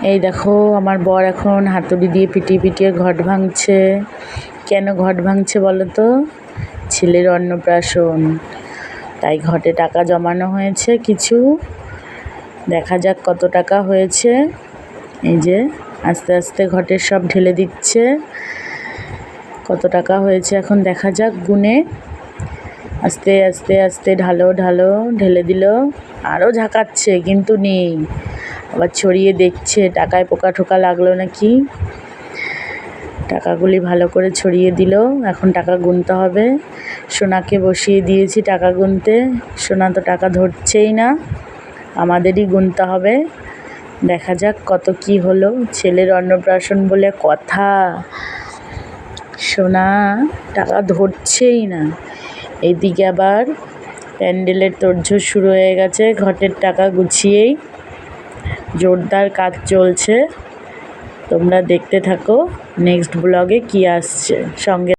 এই দেখো আমার বর এখন হাতুড়ি দিয়ে পিটিয়ে পিটিয়ে ঘট ভাঙছে। কেন ঘট ভাঙছে বলো তো? ছেলের অন্নপ্রাশন, তাই ঘটে টাকা জমানো হয়েছে কিছু। দেখা যাক কত টাকা হয়েছে। এই যে আস্তে আস্তে ঘটের সব ঢেলে দিচ্ছে। কত টাকা হয়েছে এখন দেখা যাক গুনে। আস্তে আস্তে আস্তে ঢালো ঢালো, ঢেলে দিল। আরও ঝাঁকাচ্ছে কিন্তু নেই। আবার ছড়িয়ে দেখছে টাকায় পোকা ঠোকা লাগলো নাকি। টাকাগুলি ভালো করে ছড়িয়ে দিল। এখন টাকা গুনতে হবে। সোনাকে বসিয়ে দিয়েছি টাকা গুনতে। সোনা তো টাকা ধরছেই না, আমাদেরই গুনতে হবে। দেখা যাক কত কি হলো। ছেলের অন্নপ্রাশন বলে কথা, সোনা টাকা ধরছেই না। এইদিকে আবার প্যান্ডেলের তোড়জোড় শুরু হয়ে গেছে। ঘটের টাকা গুছিয়েই জোরদার কাজ চলছে। তোমরা দেখতে থাকো নেক্সট ব্লগে কি আসছে। সঙ্গে